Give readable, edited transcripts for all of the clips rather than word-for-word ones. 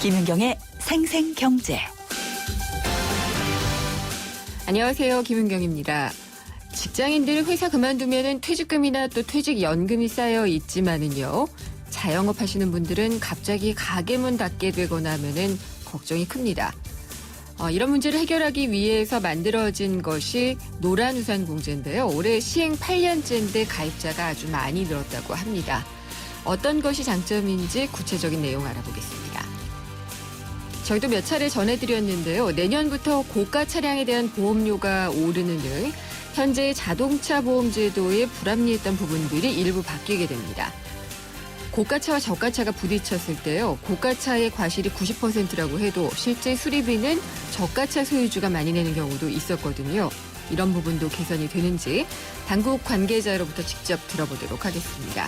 김은경의 생생경제. 안녕하세요. 김은경입니다. 직장인들 회사 그만두면 퇴직금이나 또 퇴직연금이 쌓여 있지만은요. 자영업 하시는 분들은 갑자기 가게 문 닫게 되거나 하면은 걱정이 큽니다. 이런 문제를 해결하기 위해서 만들어진 것이 노란우산공제인데요. 올해 시행 8년째인데 가입자가 아주 많이 늘었다고 합니다. 어떤 것이 장점인지 구체적인 내용 알아보겠습니다. 저희도 몇 차례 전해드렸는데요. 내년부터 고가 차량에 대한 보험료가 오르는 등 현재 자동차 보험 제도에 불합리했던 부분들이 일부 바뀌게 됩니다. 고가차와 저가차가 부딪혔을 때요. 고가차의 과실이 90%라고 해도 실제 수리비는 저가차 소유주가 많이 내는 경우도 있었거든요. 이런 부분도 개선이 되는지 당국 관계자로부터 직접 들어보도록 하겠습니다.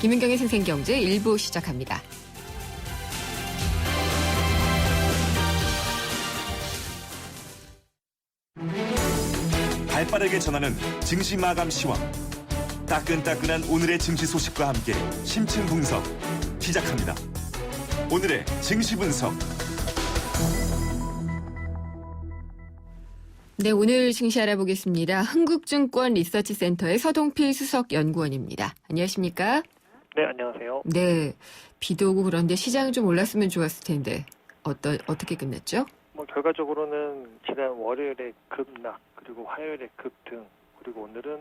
김은경의 생생경제 1부 시작합니다. 발빠르게 전하는 증시 마감 시황. 따끈따끈한 오늘의 증시 소식과 함께 심층 분석 시작합니다. 오늘의 증시 분석. 네, 오늘 증시 알아보겠습니다. 흥국증권 리서치센터의 서동필 수석연구원입니다. 안녕하십니까? 네, 안녕하세요. 네, 비도 오고 그런데 시장은 좀 올랐으면 좋았을 텐데 어떻게 끝났죠? 결과적으로는 지난 월요일에 급락, 그리고 화요일에 급등, 그리고 오늘은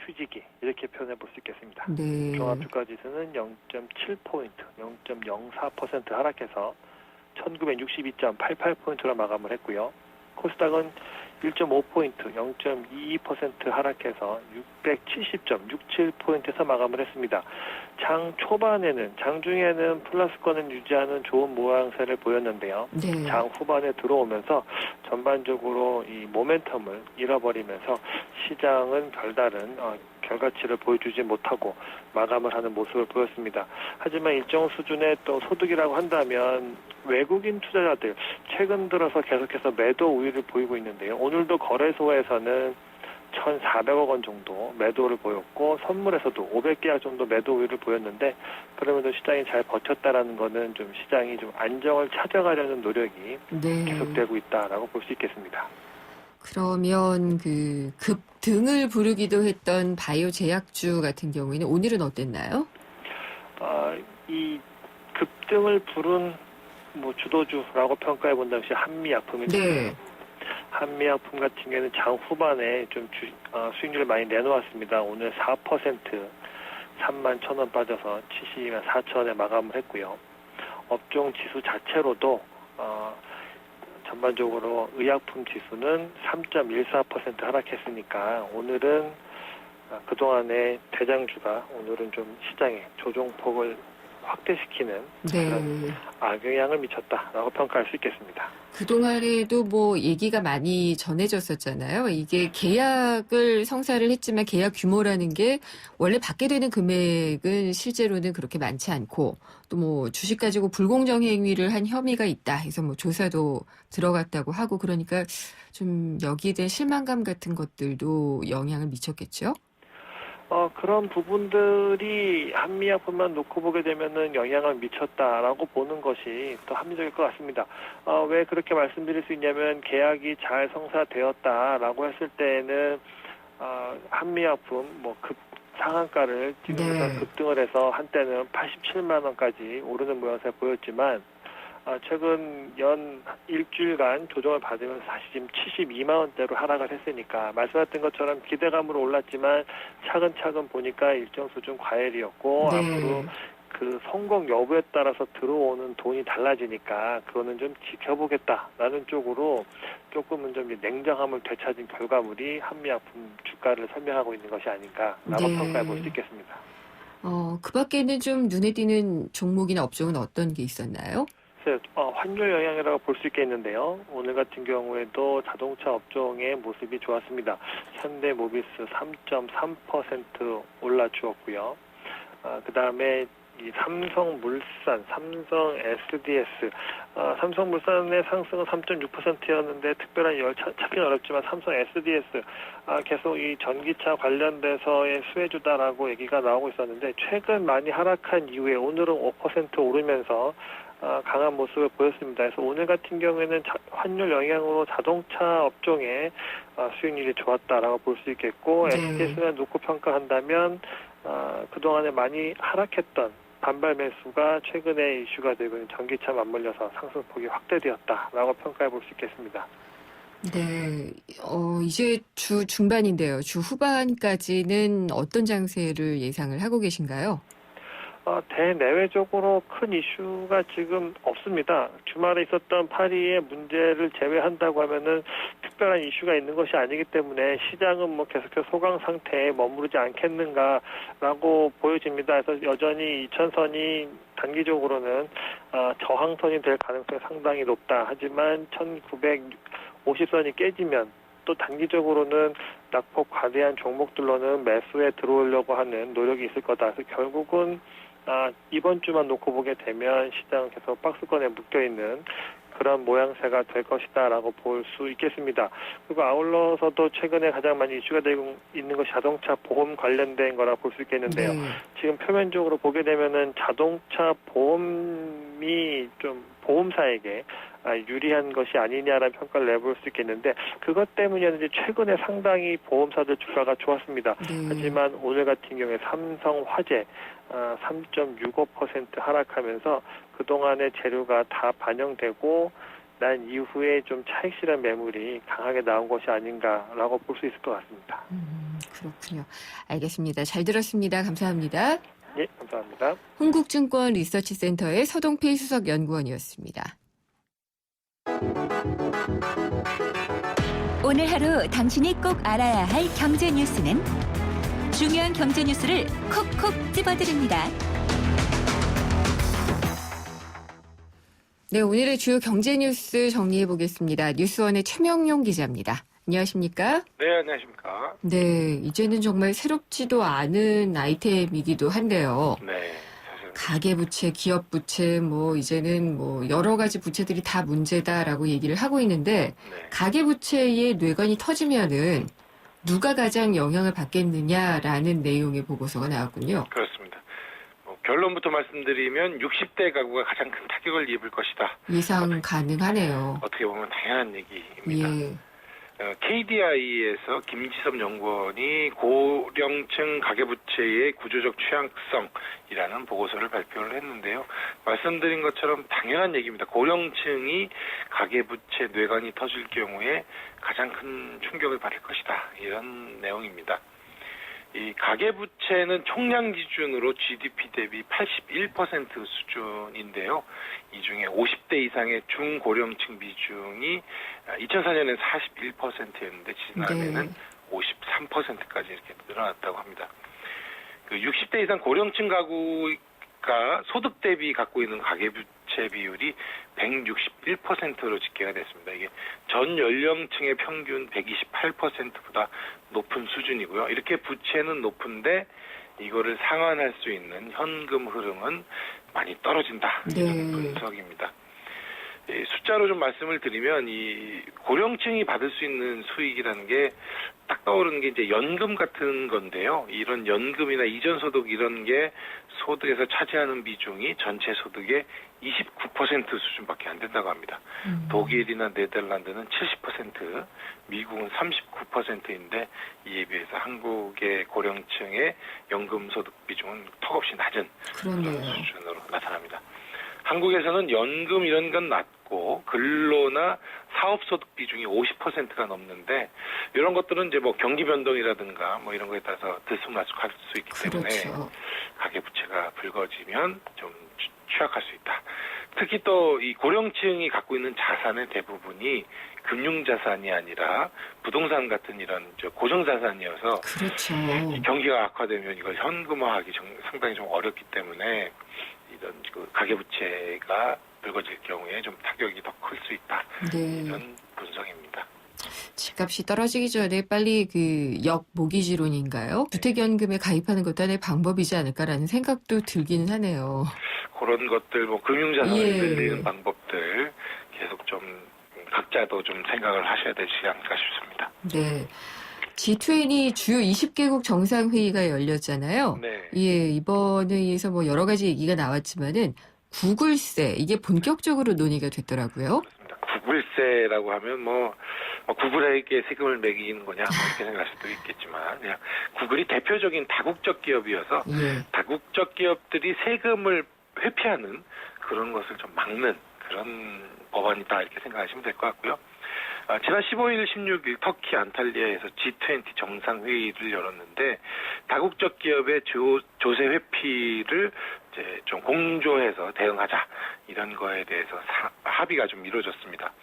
휴지기 이렇게 표현해 볼 수 있겠습니다. 네. 종합주가지수는 0.7포인트, 0.04% 하락해서 1962.88포인트로 마감을 했고요. 코스닥은 1.5포인트, 0.22% 하락해서 670.67포인트에서 마감을 했습니다. 장 초반에는, 장중에는 플러스권을 유지하는 좋은 모양새를 보였는데요. 네. 장 후반에 들어오면서 전반적으로 이 모멘텀을 잃어버리면서 시장은 별다른 결과치를 보여주지 못하고 마감을 하는 모습을 보였습니다. 하지만 일정 수준의 또 소득이라고 한다면 외국인 투자자들 최근 들어서 계속해서 매도 우위를 보이고 있는데요. 오늘도 거래소에서는 1,400억 원 정도 매도를 보였고 선물에서도 500계약 정도 매도 우위를 보였는데 그러면서 시장이 잘 버텼다라는 거는 좀 시장이 좀 안정을 찾아가려는 노력이 네. 계속되고 있다라고 볼 수 있겠습니다. 그러면 그 급등을 부르기도 했던 바이오 제약주 같은 경우에는 오늘은 어땠나요? 이 급등을 부른 주도주라고 평가해 본다면 한미약품인데요. 네. 한미약품 같은 경우에는 장 후반에 좀 수익률을 많이 내놓았습니다. 오늘 4% 31,000원 빠져서 72만 4천원에 마감을 했고요. 업종 지수 자체로도 전반적으로 의약품 지수는 3.14% 하락했으니까 오늘은 그동안의 대장주가 오늘은 좀 시장의 조종폭을 확대시키는 네. 악영향을 미쳤다라고 평가할 수 있겠습니다. 그동안에도 얘기가 많이 전해졌었잖아요. 이게 계약을 성사를 했지만 계약 규모라는 게 원래 받게 되는 금액은 실제로는 그렇게 많지 않고 또 주식 가지고 불공정 행위를 한 혐의가 있다 해서 조사도 들어갔다고 하고 그러니까 좀 여기에 대한 실망감 같은 것들도 영향을 미쳤겠죠? 그런 부분들이 한미약품만 놓고 보게 되면은 영향을 미쳤다라고 보는 것이 더 합리적일 것 같습니다. 왜 그렇게 말씀드릴 수 있냐면 계약이 잘 성사되었다라고 했을 때에는 한미약품 상한가를 지금부터 네. 급등을 해서 한때는 87만 원까지 오르는 모양새 보였지만 최근 연 일주일간 조정을 받으면서 다시 지금 72만 원대로 하락을 했으니까 말씀하셨던 것처럼 기대감으로 올랐지만 차근차근 보니까 일정 수준 과열이었고 네. 앞으로 그 성공 여부에 따라서 들어오는 돈이 달라지니까 그거는 좀 지켜보겠다라는 쪽으로 조금은 좀 냉정함을 되찾은 결과물이 한미약품 주가를 설명하고 있는 것이 아닌가라고 네. 평가해 볼 수 있겠습니다. 그 밖에는 좀 눈에 띄는 종목이나 업종은 어떤 게 있었나요? 환율 영향이라고 볼 수 있겠는데요. 오늘 같은 경우에도 자동차 업종의 모습이 좋았습니다. 현대모비스 3.3% 올라주었고요. 그 다음에 이 삼성물산, 삼성 SDS, 삼성물산의 상승은 3.6%였는데 특별한 열 찾기는 어렵지만 삼성 SDS 계속 이 전기차 관련돼서의 수혜주다라고 얘기가 나오고 있었는데 최근 많이 하락한 이후에 오늘은 5% 오르면서 강한 모습을 보였습니다. 그래서 오늘 같은 경우에는 환율 영향으로 자동차 업종의 수익률이 좋았다라고 볼 수 있겠고 네. SK에서는 놓고 평가한다면 그동안에 많이 하락했던 반발 매수가 최근에 이슈가 되고 있는 전기차 맞물려서 상승폭이 확대되었다라고 평가해 볼 수 있겠습니다. 네. 이제 주 중반인데요. 주 후반까지는 어떤 장세를 예상을 하고 계신가요? 대내외적으로 큰 이슈가 지금 없습니다. 주말에 있었던 파리의 문제를 제외한다고 하면은 특별한 이슈가 있는 것이 아니기 때문에 시장은 뭐 계속해서 소강 상태에 머무르지 않겠는가라고 보여집니다. 그래서 여전히 2000선이 단기적으로는 저항선이 될 가능성이 상당히 높다. 하지만 1950선이 깨지면 또 단기적으로는 낙폭 과대한 종목들로는 매수에 들어오려고 하는 노력이 있을 거다. 그래서 결국은 이번 주만 놓고 보게 되면 시장은 계속 박스권에 묶여있는 그런 모양새가 될 것이다라고 볼 수 있겠습니다. 그리고 아울러서도 최근에 가장 많이 이슈가 되고 있는 것이 자동차 보험 관련된 거라 볼 수 있겠는데요. 네. 지금 표면적으로 보게 되면은 자동차 보험이 좀 보험사에게 유리한 것이 아니냐라는 평가를 내볼 수 있겠는데 그것 때문이었는지 최근에 상당히 보험사들 주가가 좋았습니다. 네. 하지만 오늘 같은 경우에 삼성화재 3.65% 하락하면서 그동안의 재료가 다 반영되고 난 이후에 좀 차익 실현 매물이 강하게 나온 것이 아닌가라고 볼 수 있을 것 같습니다. 그렇군요. 알겠습니다. 잘 들었습니다. 감사합니다. 예, 감사합니다. 흥국증권 리서치센터의 서동필 수석연구원이었습니다. 오늘 하루 당신이 꼭 알아야 할 경제 뉴스는 중요한 경제 뉴스를 콕콕 집어드립니다. 네, 오늘의 주요 경제 뉴스 정리해 보겠습니다. 뉴스원의 최명용 기자입니다. 안녕하십니까? 네, 안녕하십니까. 네, 이제는 정말 새롭지도 않은 아이템이기도 한데요. 네, 사실 가계부채, 기업부채, 이제는 여러 가지 부채들이 다 문제다라고 얘기를 하고 있는데, 네. 가계부채의 뇌관이 터지면은 누가 가장 영향을 받겠느냐라는 내용의 보고서가 나왔군요. 그렇습니다. 결론부터 말씀드리면 60대 가구가 가장 큰 타격을 입을 것이다. 예상 가능하네요. 어떻게 보면 당연한 얘기입니다. 예. KDI에서 김지섭 연구원이 고령층 가계부채의 구조적 취약성이라는 보고서를 발표를 했는데요. 말씀드린 것처럼 당연한 얘기입니다. 고령층이 가계부채 뇌관이 터질 경우에 가장 큰 충격을 받을 것이다. 이런 내용입니다. 이 가계부채는 총량 기준으로 GDP 대비 81% 수준인데요. 이 중에 50대 이상의 중고령층 비중이 2004년에 41%였는데 지난해는 53%까지 이렇게 늘어났다고 합니다. 그 60대 이상 고령층 가구가 소득 대비 갖고 있는 가계부채 비율이 161%로 집계가 됐습니다. 이게 전 연령층의 평균 128%보다 높은 수준이고요. 이렇게 부채는 높은데 이거를 상환할 수 있는 현금 흐름은 많이 떨어진다. 이런 분석입니다. 숫자로 좀 말씀을 드리면 이 고령층이 받을 수 있는 수익이라는 게 딱 떠오르는 게 이제 연금 같은 건데요. 이런 연금이나 이전 소득 이런 게 소득에서 차지하는 비중이 전체 소득의 29% 수준밖에 안 된다고 합니다. 독일이나 네덜란드는 70%, 미국은 39%인데 이에 비해서 한국의 고령층의 연금 소득 비중은 턱없이 낮은 그런 수준으로 나타납니다. 한국에서는 연금 이런 건 낮고 근로나 사업소득 비중이 50%가 넘는데 이런 것들은 이제 경기 변동이라든가 이런 거에 따라서 들쑥날쑥할 수 있기 때문에 가계부채가 붉어지면 좀 취약할 수 있다. 특히 또 이 고령층이 갖고 있는 자산의 대부분이 금융자산이 아니라 부동산 같은 이런 고정자산이어서 이 경기가 악화되면 이걸 현금화하기 상당히 좀 어렵기 때문에 이런 가계부채가 붉어질 경우에 좀 타격이 더 클 수 있다. 이런 분석입니다. 집값이 떨어지기 전에 빨리 역모기지론인가요? 주택연금에 가입하는 것도 하나의 방법이지 않을까라는 생각도 들기는 하네요. 그런 것들, 금융자산을 늘리는 방법들 계속 좀 각자도 좀 생각을 하셔야 되지 않을까 싶습니다. 네. G20 주요 20개국 정상회의가 열렸잖아요. 네. 예, 이번 회의에서 여러 가지 얘기가 나왔지만은 구글세 이게 본격적으로 논의가 됐더라고요. 구글세라고 하면 구글에게 세금을 매기는 거냐 이렇게 생각할 수도 있겠지만 그냥 구글이 대표적인 다국적 기업이어서 예. 다국적 기업들이 세금을 회피하는 그런 것을 좀 막는 그런 법안이다 이렇게 생각하시면 될 것 같고요. 지난 15일, 16일 터키 안탈리아에서 G20 정상회의를 열었는데 다국적 기업의 조세 회피를 이제 좀 공조해서 대응하자 이런 거에 대해서 합의가 좀 이루어졌습니다.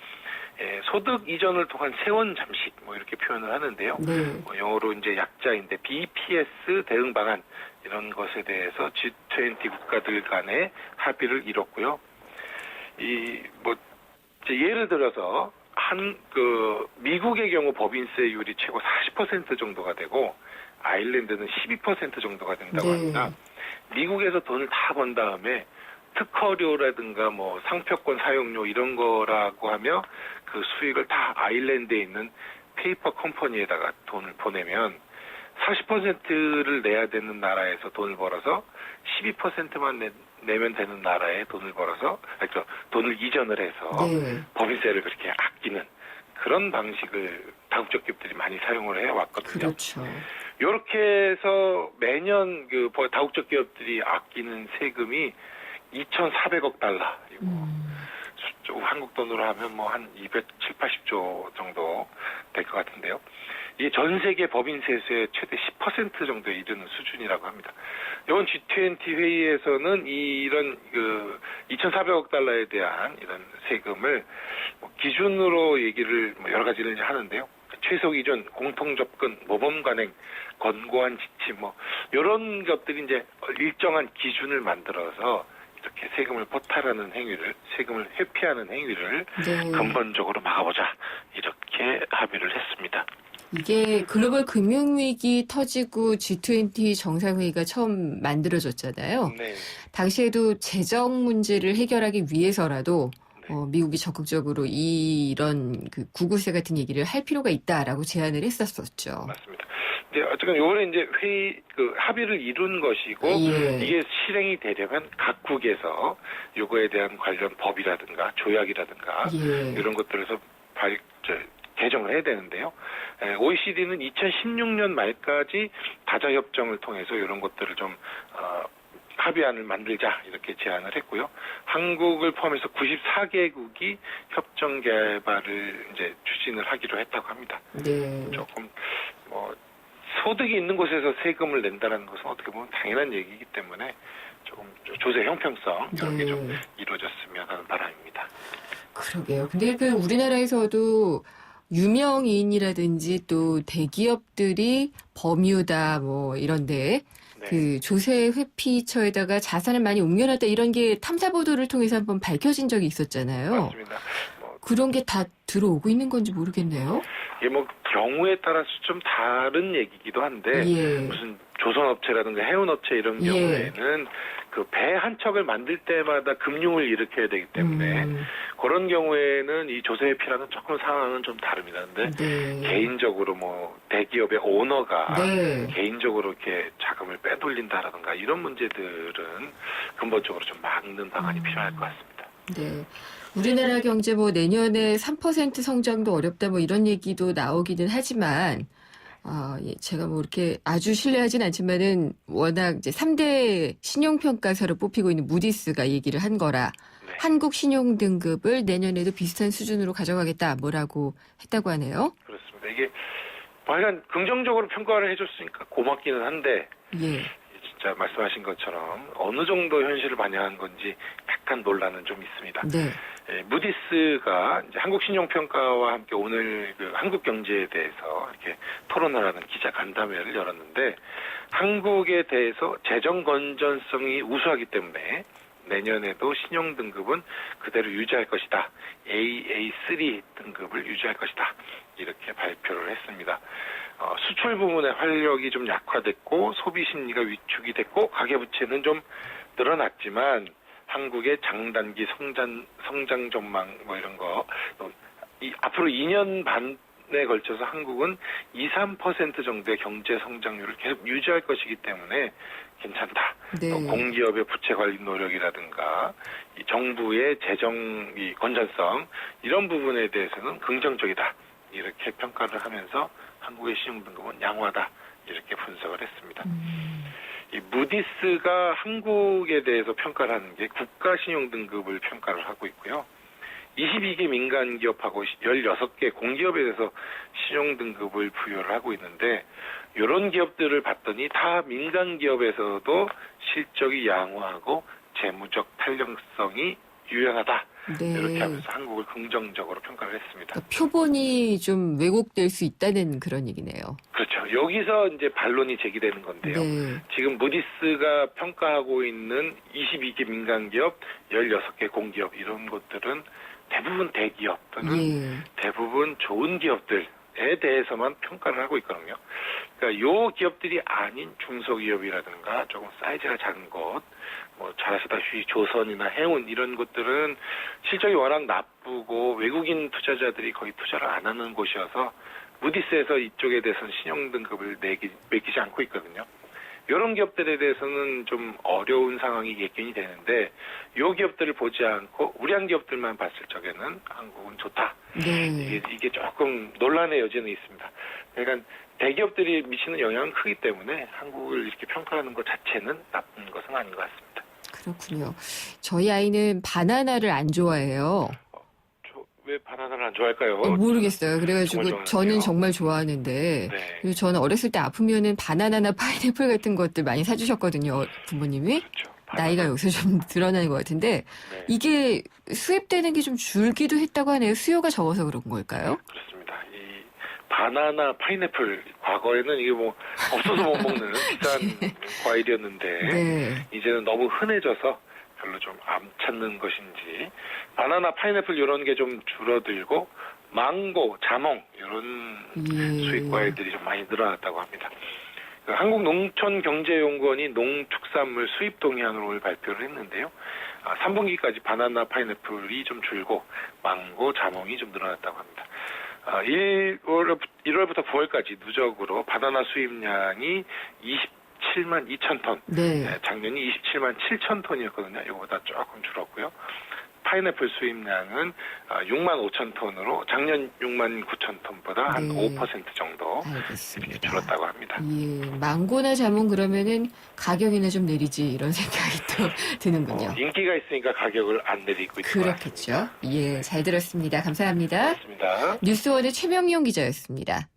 소득 이전을 통한 세원 잠식 이렇게 표현을 하는데요. 네. 영어로 이제 약자인데 BPS 대응 방안 이런 것에 대해서 G20 국가들 간의 합의를 이뤘고요. 예를 들어서 미국의 경우 법인세율이 최고 40% 정도가 되고 아일랜드는 12% 정도가 된다고 합니다. 미국에서 돈을 다 번 다음에 특허료라든가 상표권 사용료 이런 거라고 하며 그 수익을 다 아일랜드에 있는 페이퍼 컴퍼니에다가 돈을 보내면 40%를 내야 되는 나라에서 돈을 벌어서 12%만 내면 되는 나라에 돈을 벌어서 돈을 이전을 해서 네. 법인세를 그렇게 아끼는 그런 방식을 다국적 기업들이 많이 사용을 해왔거든요. 그렇죠. 이렇게 해서 매년 다국적 기업들이 아끼는 세금이 2,400억 달러이고 한국 돈으로 하면 한 270-80조 정도 될 것 같은데요. 이게 전 세계 법인세수의 최대 10% 정도에 이르는 수준이라고 합니다. 이번 G20 회의에서는 이런 2,400억 달러에 대한 이런 세금을 기준으로 얘기를 여러 가지를 이제 하는데요. 최소 기준, 공통 접근, 모범 관행, 권고한 지침 이런 것들이 이제 일정한 기준을 만들어서 이렇게 세금을 포탈하는 행위를, 세금을 회피하는 행위를 네. 근본적으로 막아보자 이렇게 합의를 했습니다. 이게 글로벌 금융위기 터지고 G20 정상회의가 처음 만들어졌잖아요. 네. 당시에도 재정 문제를 해결하기 위해서라도 네. 미국이 적극적으로 이런 구글세 같은 얘기를 할 필요가 있다라고 제안을 했었었죠. 맞습니다. 근데 어쨌든 요번에 이제 합의를 이룬 것이고 예. 이게 실행이 되려면 각국에서 요거에 대한 관련 법이라든가 조약이라든가 예. 이런 것들에서 개정을 해야 되는데요. OECD는 2016년 말까지 다자협정을 통해서 이런 것들을 좀 합의안을 만들자 이렇게 제안을 했고요. 한국을 포함해서 94개국이 협정 개발을 이제 추진을 하기로 했다고 합니다. 네. 조금 소득이 있는 곳에서 세금을 낸다는 것은 어떻게 보면 당연한 얘기이기 때문에 조금 조세 형평성 이런 게 좀 이루어졌으면 하는 바람입니다. 그러게요. 근데 우리나라에서도 유명인이라든지 또 대기업들이 버뮤다 이런데 네. 조세 회피처에다가 자산을 많이 옮겨놨다 이런 게 탐사 보도를 통해서 한번 밝혀진 적이 있었잖아요. 맞습니다. 그런 게 다 들어오고 있는 건지 모르겠네요. 이게 경우에 따라서 좀 다른 얘기기도 한데 예. 무슨 조선업체라든가 해운업체 이런 예. 경우에는 배 한 척을 만들 때마다 금융을 일으켜야 되기 때문에 그런 경우에는 이 조세 회피라는 조금 상황은 좀 다릅니다. 근데 네. 개인적으로 대기업의 오너가 네. 개인적으로 이렇게 자금을 빼돌린다라든가 이런 문제들은 근본적으로 좀 막는 방안이 필요할 것 같습니다. 네. 우리나라 경제 내년에 3% 성장도 어렵다 이런 얘기도 나오기는 하지만 제가 이렇게 아주 신뢰하진 않지만은 워낙 이제 3대 신용평가사로 뽑히고 있는 무디스가 얘기를 한 거라 네. 한국 신용 등급을 내년에도 비슷한 수준으로 가져가겠다 뭐라고 했다고 하네요. 그렇습니다. 이게 약간 긍정적으로 평가를 해줬으니까 고맙기는 한데 예. 진짜 말씀하신 것처럼 어느 정도 현실을 반영한 건지 약간 논란은 좀 있습니다. 네. 무디스가 이제 한국 신용평가와 함께 오늘 한국 경제에 대해서 이렇게 토론을 하는 기자 간담회를 열었는데 한국에 대해서 재정 건전성이 우수하기 때문에 내년에도 신용 등급은 그대로 유지할 것이다. AA3 등급을 유지할 것이다. 이렇게 발표를 했습니다. 수출 부문의 활력이 좀 약화됐고 소비 심리가 위축이 됐고 가계부채는 좀 늘어났지만 한국의 장단기 성장 전망 이런 거 앞으로 2년 반 10년에 걸쳐서 한국은 2~3% 정도의 경제 성장률을 계속 유지할 것이기 때문에 괜찮다. 네. 공기업의 부채 관리 노력이라든가 이 정부의 재정 이 건전성 이런 부분에 대해서는 긍정적이다. 이렇게 평가를 하면서 한국의 신용등급은 양호하다. 이렇게 분석을 했습니다. 이 무디스가 한국에 대해서 평가를 하는 게 국가신용등급을 평가를 하고 있고요. 22개 민간기업하고 16개 공기업에 대해서 신용등급을 부여를 하고 있는데 이런 기업들을 봤더니 다 민간기업에서도 실적이 양호하고 재무적 탄력성이 유연하다. 네. 이렇게 하면서 한국을 긍정적으로 평가를 했습니다. 그러니까 표본이 좀 왜곡될 수 있다는 그런 얘기네요. 그렇죠. 여기서 이제 반론이 제기되는 건데요. 네. 지금 무디스가 평가하고 있는 22개 민간기업, 16개 공기업 이런 것들은 대부분 대기업 또는 예. 대부분 좋은 기업들에 대해서만 평가를 하고 있거든요. 그러니까 요 기업들이 아닌 중소기업이라든가 조금 사이즈가 작은 것, 뭐 잘하시다시피 조선이나 해운 이런 것들은 실적이 워낙 나쁘고 외국인 투자자들이 거의 투자를 안 하는 곳이어서 무디스에서 이쪽에 대해서는 신용등급을 매기지 않고 있거든요. 이런 기업들에 대해서는 좀 어려운 상황이 예견이 되는데 이 기업들을 보지 않고 우량 기업들만 봤을 적에는 한국은 좋다. 네. 이게 조금 논란의 여지는 있습니다. 그러니까 대기업들이 미치는 영향은 크기 때문에 한국을 이렇게 평가하는 것 자체는 나쁜 것은 아닌 것 같습니다. 그렇군요. 저희 아이는 바나나를 안 좋아해요. 왜 바나나를 안 좋아할까요? 모르겠어요. 그래가지고 정말 저는 좋아하는데요. 정말 좋아하는데 네. 그리고 저는 어렸을 때 아프면은 바나나나 파인애플 같은 것들 많이 사주셨거든요. 부모님이. 그렇죠. 나이가 여기서 좀 드러나는 것 같은데 네. 이게 수입되는 게 좀 줄기도 했다고 하네요. 수요가 적어서 그런 걸까요? 그렇습니다. 이 바나나, 파인애플 과거에는 이게 뭐 없어서 못 먹는 비싼 과일이었는데 네. 이제는 너무 흔해져서 별로 좀 안 찾는 것인지 바나나, 파인애플 이런 게 좀 줄어들고 망고, 자몽 이런 예. 수입 과일들이 좀 많이 늘어났다고 합니다. 한국농촌경제연구원이 농축산물 수입 동향을 발표를 했는데요. 3분기까지 바나나, 파인애플이 좀 줄고 망고, 자몽이 좀 늘어났다고 합니다. 1월부터 9월까지 누적으로 바나나 수입량이 27만 2천 톤. 네. 작년이 27만 7천 톤이었거든요. 이거보다 조금 줄었고요. 파인애플 수입량은 6만 5천 톤으로 작년 6만 9천 톤보다 한 네. 5% 정도 이렇게 알겠습니다. 줄었다고 합니다. 예. 망고나 자몽 그러면은 가격이나 좀 내리지 이런 생각이 또 드는군요. 인기가 있으니까 가격을 안 내리고 있는 것 그렇겠죠. 예. 잘 들었습니다. 감사합니다. 같습니다. 뉴스원의 최명용 기자였습니다.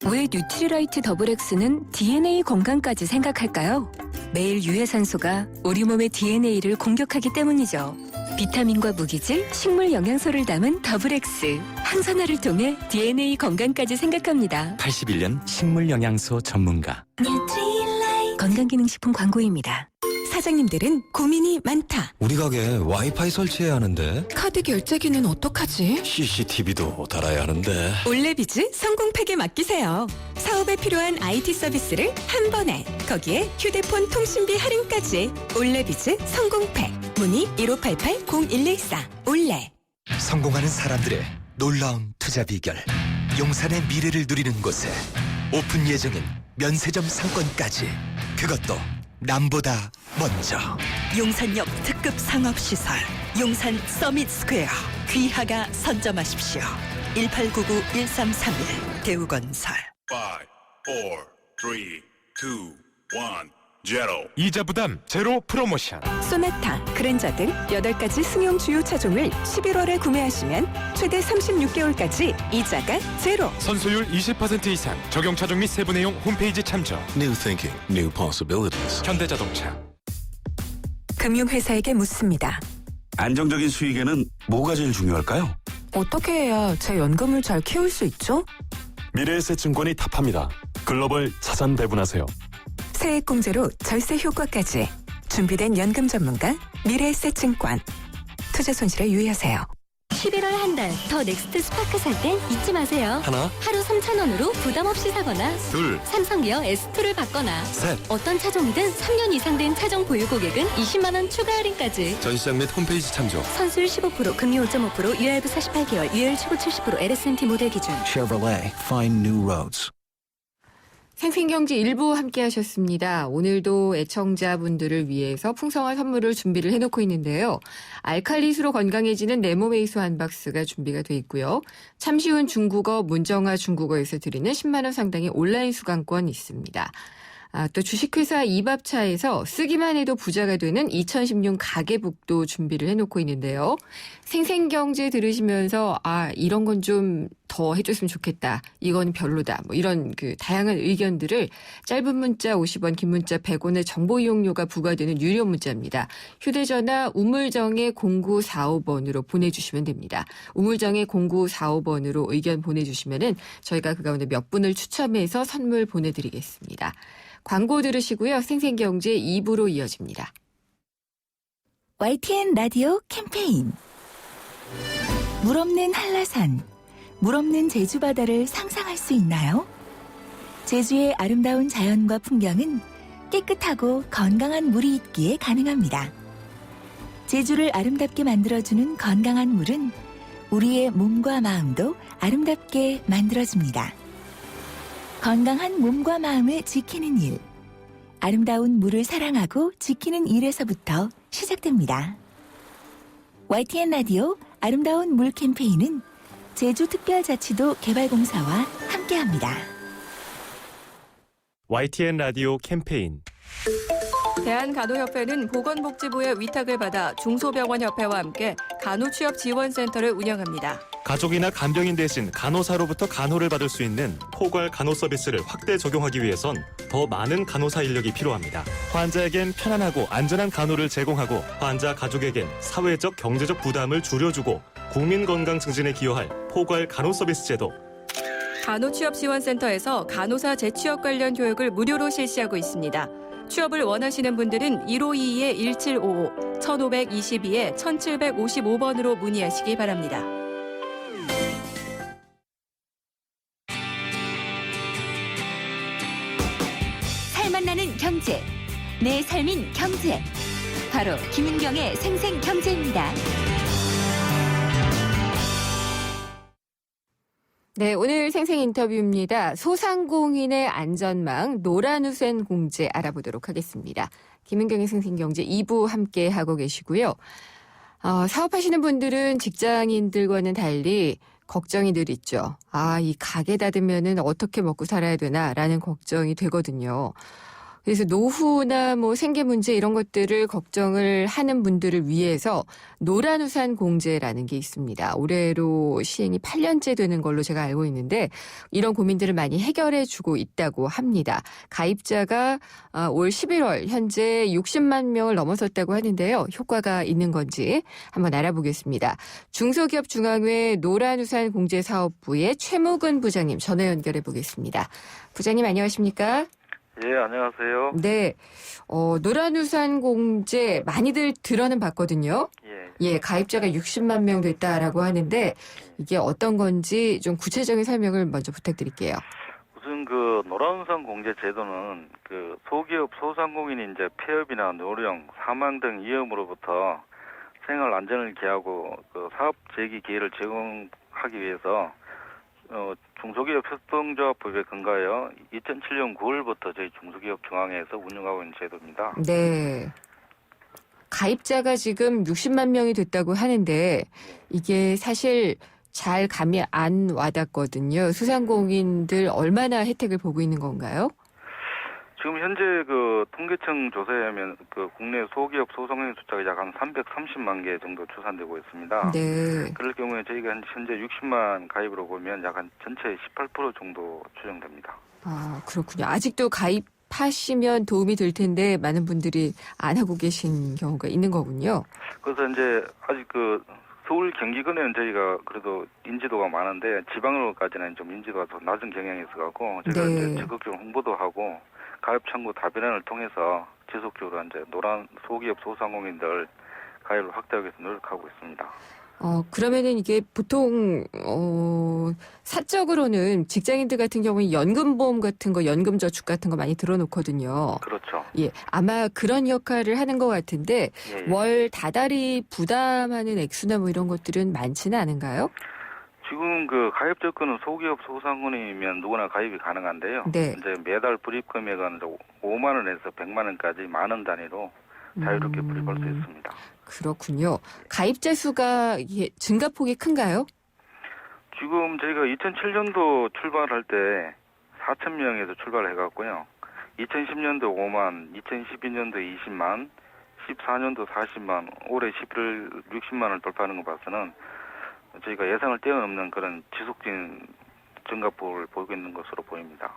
왜 뉴트리라이트 더블X는 DNA 건강까지 생각할까요? 매일 유해산소가 우리 몸의 DNA를 공격하기 때문이죠. 비타민과 무기질, 식물 영양소를 담은 더블X. 항산화를 통해 DNA 건강까지 생각합니다. 81년 식물 영양소 전문가. 뉴트리라이트 건강기능식품 광고입니다. 사장님들은 고민이 많다. 우리 가게 와이파이 설치해야 하는데 카드 결제기는 어떡하지? CCTV도 달아야 하는데 올레비즈 성공팩에 맡기세요. 사업에 필요한 IT 서비스를 한 번에. 거기에 휴대폰 통신비 할인까지. 올레비즈 성공팩. 문의 1588-0114. 올레. 성공하는 사람들의 놀라운 투자 비결. 용산의 미래를 누리는 곳에 오픈 예정인 면세점 상권까지. 그것도 남보다 먼저. 용산역 특급 상업시설 용산 서밋스퀘어 귀하가 선점하십시오. 1899-1331 대우건설. 5, 4, 3, 2, 1, 제로. 이자 부담 제로 프로모션. 소나타, 그랜저 등 8가지 승용 주요 차종을 11월에 구매하시면 최대 36개월까지 이자가 제로. 선수율 20% 이상. 적용 차종 및 세부 내용 홈페이지 참조. New thinking, new possibilities. 현대자동차. 금융회사에게 묻습니다. 안정적인 수익에는 뭐가 제일 중요할까요? 어떻게 해야 제 연금을 잘 키울 수 있죠? 미래에셋증권이 답합니다. 글로벌 자산 배분하세요. 세액공제로 절세 효과까지. 준비된 연금 전문가 미래에셋증권. 투자 손실에 유의하세요. 11월 한 달 더 넥스트 스파크 살 땐 잊지 마세요. 하나, 하루 3,000원으로 부담 없이 사거나 둘, 삼성기어 S2를 받거나 셋. 어떤 차종이든 3년 이상 된 차종 보유 고객은 20만 원 추가 할인까지. 전시장 및 홈페이지 참조. 선수율 15%, 금리 5.5%, 유알부 48개월, 유열 최고 70%, LSMT 모델 기준. Chevrolet, find new roads. 생생경제 일부 함께 하셨습니다. 오늘도 애청자분들을 위해서 풍성한 선물을 준비를 해놓고 있는데요. 알칼리수로 건강해지는 네모메이소 한 박스가 준비가 돼 있고요. 참 쉬운 중국어 문정아 중국어에서 드리는 10만 원 상당의 온라인 수강권 있습니다. 또 주식회사 이밥차에서 쓰기만 해도 부자가 되는 2016 가계북도 준비를 해놓고 있는데요. 생생경제 들으시면서 이런 건 좀 더 해줬으면 좋겠다. 이건 별로다. 뭐 이런 다양한 의견들을 짧은 문자 50원, 긴 문자 100원의 정보 이용료가 부과되는 유료 문자입니다. 휴대전화 우물정의 0945번으로 보내주시면 됩니다. 우물정의 0945번으로 의견 보내주시면은 저희가 그 가운데 몇 분을 추첨해서 선물 보내드리겠습니다. 광고 들으시고요. 생생경제 2부로 이어집니다. YTN 라디오 캠페인. 물 없는 한라산, 물 없는 제주 바다를 상상할 수 있나요? 제주의 아름다운 자연과 풍경은 깨끗하고 건강한 물이 있기에 가능합니다. 제주를 아름답게 만들어주는 건강한 물은 우리의 몸과 마음도 아름답게 만들어줍니다. 건강한 몸과 마음을 지키는 일. 아름다운 물을 사랑하고 지키는 일에서부터 시작됩니다. YTN 라디오 아름다운 물 캠페인은 제주특별자치도 개발공사와 함께합니다. YTN 라디오 캠페인. 대한간호협회는 보건복지부의 위탁을 받아 중소병원협회와 함께 간호취업지원센터를 운영합니다. 가족이나 간병인 대신 간호사로부터 간호를 받을 수 있는 포괄 간호 서비스를 확대 적용하기 위해선 더 많은 간호사 인력이 필요합니다. 환자에겐 편안하고 안전한 간호를 제공하고 환자 가족에겐 사회적 경제적 부담을 줄여주고 국민 건강 증진에 기여할 포괄 간호 서비스 제도. 간호취업지원센터에서 간호사 재취업 관련 교육을 무료로 실시하고 있습니다. 취업을 원하시는 분들은 1522-1755, 1522-1755번으로 문의하시기 바랍니다. 살맛 나는 경제, 내 삶인 경제. 바로 김은경의 생생경제입니다. 네, 오늘 생생 인터뷰입니다. 소상공인의 안전망 노란우산 공제 알아보도록 하겠습니다. 김은경의 생생경제 2부 함께 하고 계시고요. 사업하시는 분들은 직장인들과는 달리 걱정이 늘 있죠. 이 가게 닫으면은 어떻게 먹고 살아야 되나라는 걱정이 되거든요. 그래서 노후나 생계 문제 이런 것들을 걱정을 하는 분들을 위해서 노란우산 공제라는 게 있습니다. 올해로 시행이 8년째 되는 걸로 제가 알고 있는데 이런 고민들을 많이 해결해 주고 있다고 합니다. 가입자가 올 11월 현재 60만 명을 넘어섰다고 하는데요. 효과가 있는 건지 한번 알아보겠습니다. 중소기업중앙회 노란우산 공제사업부의 최무근 부장님 전화 연결해 보겠습니다. 부장님 안녕하십니까? 예, 안녕하세요. 네. 노란우산 공제 많이들 들어는 봤거든요. 예, 가입자가 60만 명 됐다라고 하는데 이게 어떤 건지 좀 구체적인 설명을 먼저 부탁드릴게요. 우선 노란우산 공제 제도는 소기업 소상공인이 이제 폐업이나 노령, 사망 등 위험으로부터 생활 안전을 기하고 사업 재기 기회를 제공하기 위해서 중소기업 협동조합법에 근거하여 2007년 9월부터 저희 중소기업중앙회에서 운영하고 있는 제도입니다. 네. 가입자가 지금 60만 명이 됐다고 하는데 이게 사실 잘 감이 안 와닿거든요. 소상공인들 얼마나 혜택을 보고 있는 건가요? 지금 현재 통계청 조사에 하면 국내 소기업 소상공인 숫자가 약 한 330만 개 정도 추산되고 있습니다. 네. 그럴 경우에 저희가 현재 60만 가입으로 보면 약 한 전체의 18% 정도 추정됩니다. 그렇군요. 아직도 가입하시면 도움이 될 텐데 많은 분들이 안 하고 계신 경우가 있는 거군요. 그래서 이제 아직 서울 경기권에는 저희가 그래도 인지도가 많은데 지방으로까지는 좀 인지도가 더 낮은 경향이 있어갖고 저희가 네. 이제 적극적으로 홍보도 하고 가입 창구 답변을 통해서 지속적으로 이제 노란 소기업 소상공인들 가입을 확대하기 위해서 노력하고 있습니다. 그러면은 이게 보통, 사적으로는 직장인들 같은 경우에 연금보험 같은 거, 연금저축 같은 거 많이 들어놓거든요. 그렇죠. 예, 아마 그런 역할을 하는 것 같은데, 예, 예. 월 다달이 부담하는 액수나 뭐 이런 것들은 많지는 않은가요? 지금 그 가입 조건은 소기업 소상공인이면 누구나 가입이 가능한데요. 네. 이제 매달 불입 금액은 5만 원에서 100만 원까지 만 원 단위로 자유롭게 불입할 수 있습니다. 그렇군요. 가입자 수가 이게 증가폭이 큰가요? 지금 저희가 2007년도 출발할 때 4천 명에서 출발을 해갔고요. 2010년도 5만, 2012년도 20만, 14년도 40만, 올해 11월 60만을 돌파하는 것 봐서는 저희가 예상을 뛰어넘는 그런 지속적인 증가폭을 보이고 있는 것으로 보입니다.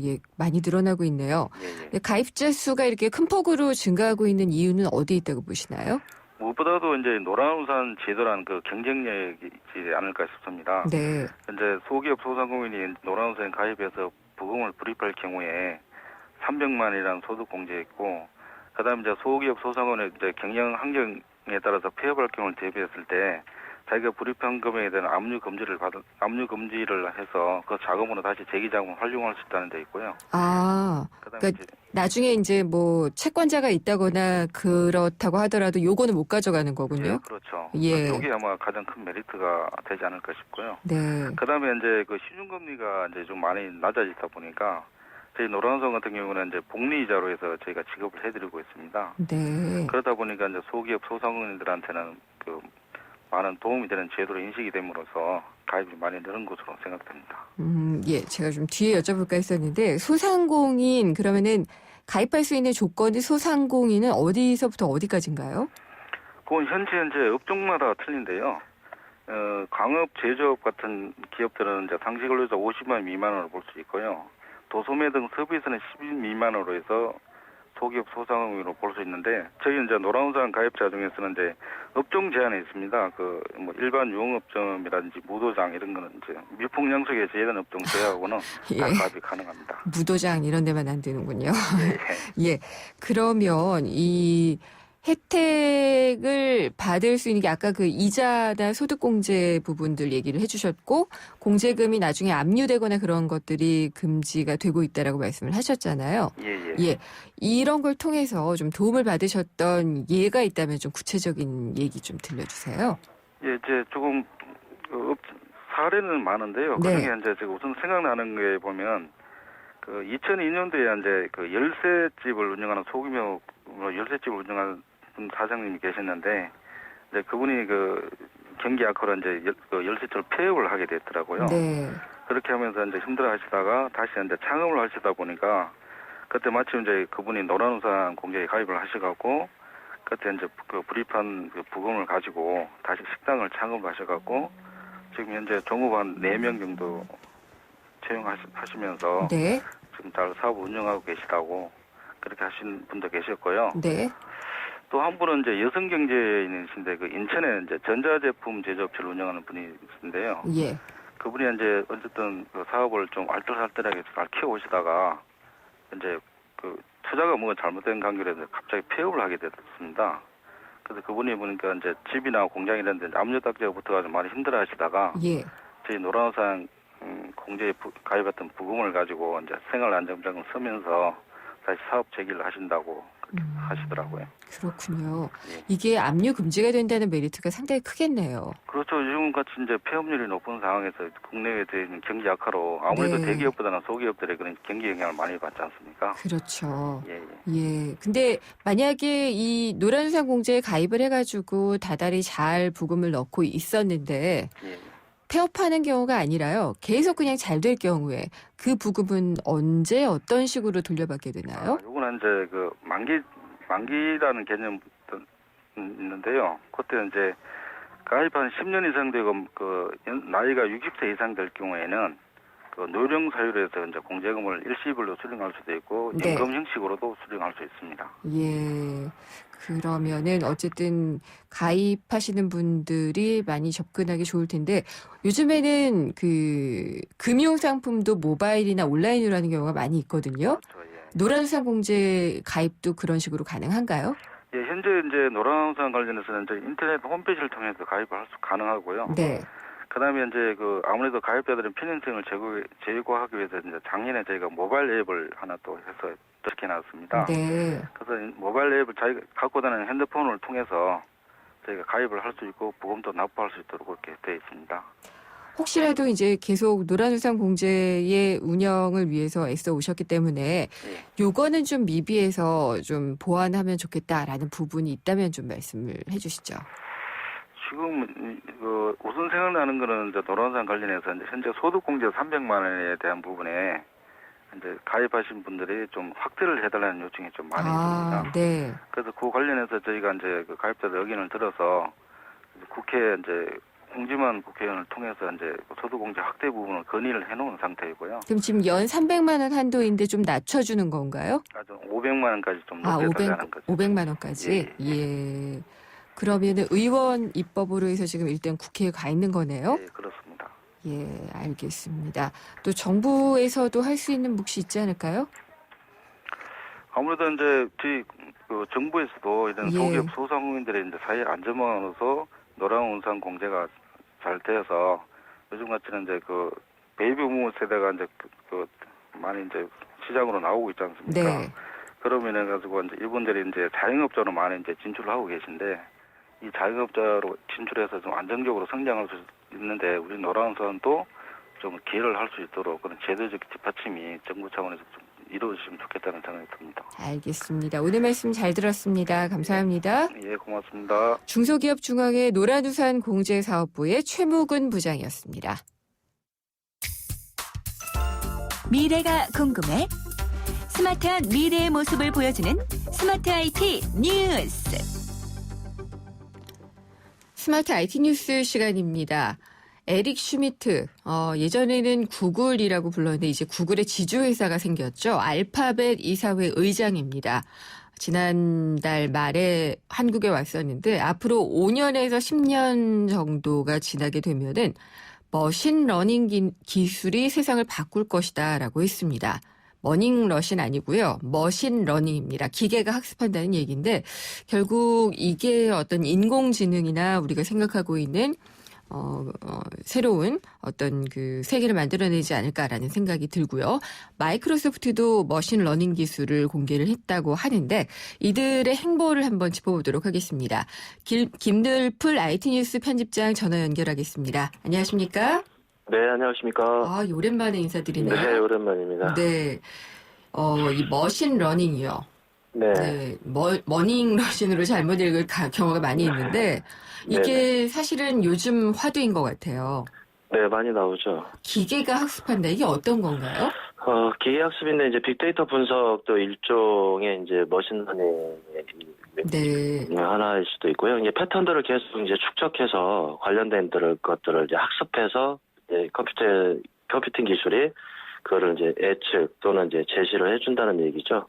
예, 많이 늘어나고 있네요. 예. 가입자 수가 이렇게 큰 폭으로 증가하고 있는 이유는 어디 있다고 보시나요? 무엇보다도 이제 노란우산 제도라는 그 경쟁력이지 않을까 싶습니다. 네. 현재 소기업 소상공인이 노란우산에 가입해서 부금을 불입할 경우에 300만이라는 소득 공제가 있고, 그다음에 이제 소기업 소상공인의 이제 경영 환경에 따라서 폐업할 경우를 대비했을 때 자기가 불입한 금액에 대한 압류 금지를 해서 그 자금으로 다시 재기 자금을 활용할 수 있다는 데 있고요. 그러니까 나중에 이제 뭐 채권자가 있다거나 그렇다고 하더라도 요거는 못 가져가는 거군요. 네, 그렇죠. 예. 이게 아마 가장 큰 메리트가 되지 않을까 싶고요. 네. 그다음에 이제 그 시중금리가 이제 좀 많이 낮아지다 보니까 저희 노란우산 같은 경우는 이제 복리이자로 해서 저희가 지급을 해드리고 있습니다. 네. 그러다 보니까 이제 소기업 소상공인들한테는 그 많은 도움이 되는 제도로 인식이 됨으로써 가입이 많이 늘은 것으로 생각됩니다. 예, 제가 좀 뒤에 여쭤볼까 했었는데 소상공인 그러면은 가입할 수 있는 조건이 소상공인은 어디서부터 어디까지인가요? 그건 현재 업종마다 틀린데요. 광업, 제조업 같은 기업들은 이제 당시 근로자 50만 미만으로 볼 수 있고요. 도소매 등 서비스는 10인 미만으로 해서 소기업 소상공인으로 볼 수 있는데, 저희 이제 노란우산 가입자 중에서는 이제 업종 제한이 있습니다. 그 뭐 일반 유흥업점이라든지 무도장 이런 거는 이제 밀봉양속에 제외된 업종 제외하고는 예. 다 가입이 가능합니다. 무도장 이런 데만 안 되는군요. 예. 그러면 이 혜택을 받을 수 있는 게 아까 그 이자나 소득공제 부분들 얘기를 해주셨고 공제금이 나중에 압류되거나 그런 것들이 금지가 되고 있다라고 말씀을 하셨잖아요. 예. 이런 걸 통해서 좀 도움을 받으셨던 예가 있다면 좀 구체적인 얘기 좀 들려주세요. 예, 이제 조금 사례는 많은데요. 네. 그중에 이제 제가 우선 생각나는 게 보면 그 2002년도에 이제 그 열쇠집을 운영하는 소규모 열쇠집을 운영하는 사장님이 계셨는데, 이제 그분이 그 경기 악화로 이제 열쇠집을 폐업을 하게 됐더라고요. 네. 그렇게 하면서 이제 힘들어하시다가 다시 이제 창업을 하시다 보니까 그때 마침 이제 그분이 노란우산 공제에 가입을 하셔갖고 그때 이제 그 불입한 그 부금을 가지고 다시 식당을 창업을 하셔갖고 지금 현재 종업 한 4명 정도 채용하시면서 네. 지금 잘 사업을 운영하고 계시다고 그렇게 하신 분도 계셨고요. 네. 또 한 분은 이제 여성경제인이신데 그 인천에 이제 전자제품 제조업체를 운영하는 분이 있는데요. 예. 그분이 이제 어쨌든 그 사업을 좀 알뜰살뜰하게 잘 키워오시다가 이제 그 투자가 뭐가 잘못된 관계로 해서 갑자기 폐업을 하게 됐습니다. 그래서 그분이 보니까 이제 집이나 공장 이런 데 압류 딱지가 붙어가지고 많이 힘들어하시다가 예. 저희 노란우산 공제에 가입했던 부금을 가지고 이제 생활안정장을 쓰면서 다시 사업 재기를 하신다고 그렇게 하시더라고요. 그렇군요. 이게 압류 금지가 된다는 메리트가 상당히 크겠네요. 그렇죠. 요즘같이 이제 폐업률이 높은 상황에서 국내에 있는 경기 악화로 아무래도 네. 대기업보다는 소기업들의 그런 경기 영향을 많이 받지 않습니까? 그렇죠. 예. 예. 근데 만약에 이 노란우산 공제에 가입을 해가지고 다달이 잘 부금을 넣고 있었는데 예. 폐업하는 경우가 아니라요. 계속 그냥 잘 될 경우에 그 부금은 언제 어떤 식으로 돌려받게 되나요? 요거는 이제 그 만기라는 개념도 있는데요. 그때 이제 가입한 10년 이상 되고 그 나이가 60세 이상 될 경우에는 그 노령 사유로해서 이제 공제금을 일시불로 수령할 수도 있고 네. 임금 형식으로도 수령할 수 있습니다. 예. 그러면은 어쨌든 가입하시는 분들이 많이 접근하기 좋을 텐데 요즘에는 그 금융 상품도 모바일이나 온라인으로 하는 경우가 많이 있거든요. 노란우산 공제 가입도 그런 식으로 가능한가요? 예, 현재 이제 노란우산 관련해서는 이제 인터넷 홈페이지를 통해서 가입을 할 수 가능하고요. 네. 그다음에 이제 그 아무래도 가입자들은 편의성을 제고하기 위해서 이제 작년에 저희가 모바일 앱을 하나 또 해서 시켜놨습니다. 네. 그래서 모바일 앱을 자기가 갖고 다니는 핸드폰을 통해서 저희가 가입을 할 수 있고 보험도 납부할 수 있도록 그렇게 되어 있습니다. 혹시라도 이제 계속 노란우산 공제의 운영을 위해서 애써 오셨기 때문에 요거는 좀 미비해서 좀 보완하면 좋겠다라는 부분이 있다면 좀 말씀을 해주시죠. 지금 그 우선 생각나는 거는 이제 노란우산 관련해서 이제 현재 소득공제 300만 원에 대한 부분에 이제 가입하신 분들이 좀 확대를 해달라는 요청이 좀 많이 있습니다. 네. 그래서 그 관련해서 저희가 이제 그 가입자들 의견을 들어서 국회 이제 홍지만 국회의원을 통해서 이제 소득공제 확대 부분을 건의를 해놓은 상태이고요. 그럼 지금 연 300만 원 한도인데 좀 낮춰주는 건가요? 아주 500만 원까지 좀 높여달라는 거죠. 500만 원까지? 예. 그러면은 의원 입법으로 해서 지금 일단 국회에 가 있는 거네요? 예, 그렇습니다. 예, 알겠습니다. 또 정부에서도 할 수 있는 몫이 있지 않을까요? 아무래도 이제 저희 그 정부에서도 이런 예. 소기업 소상공인들의 이제 사회 안전망으로서 노란우산 공제가 잘 되어서 요즘 같이는 이제 그 베이비 부모 세대가 이제 그 많이 이제 시장으로 나오고 있지 않습니까? 네. 그러면 해가지고 이제 이분들이 이제 자영업자로 많이 이제 진출을 하고 계신데 이 자영업자로 진출해서 좀 안정적으로 성장할 수 있는데 우리 노란우산도 좀 기여를 할 수 있도록 그런 제도적 뒷받침이 정부 차원에서 좀 이루어지면 좋겠다는 생각이 듭니다. 알겠습니다. 오늘 말씀 잘 들었습니다. 감사합니다. 예, 고맙습니다. 중소기업중앙회 노란우산 공제사업부의 최무근 부장이었습니다. 미래가 궁금해? 스마트한 미래의 모습을 보여주는 스마트 IT 뉴스. 스마트 IT 뉴스 시간입니다. 에릭 슈미트, 예전에는 구글이라고 불렀는데 이제 구글의 지주회사가 생겼죠. 알파벳 이사회 의장입니다. 지난달 말에 한국에 왔었는데 앞으로 5년에서 10년 정도가 지나게 되면은 머신러닝 기술이 세상을 바꿀 것이다라고 했습니다. 머닝러신 아니고요. 머신러닝입니다. 기계가 학습한다는 얘기인데 결국 이게 어떤 인공지능이나 우리가 생각하고 있는 새로운 어떤 그 세계를 만들어내지 않을까라는 생각이 들고요. 마이크로소프트도 머신러닝 기술을 공개를 했다고 하는데 이들의 행보를 한번 짚어보도록 하겠습니다. 김들풀 IT뉴스 편집장 전화 연결하겠습니다. 안녕하십니까? 네, 안녕하십니까? 오랜만에 인사드리네요. 네, 오랜만입니다. 네. 이 머신러닝이요. 네. 머닝러신으로 잘못 읽을 경우가 많이 있는데 이게 네네. 사실은 요즘 화두인 것 같아요. 네, 많이 나오죠. 기계가 학습한다. 이게 어떤 건가요? 기계 학습인데 이제 빅데이터 분석도 일종의 이제 머신러닝의 하나일 수도 있고요. 이제 패턴들을 계속 이제 축적해서 관련된 것들을 이제 학습해서 이제 컴퓨팅 기술이 그거를 이제 예측 또는 이제 제시를 해준다는 얘기죠.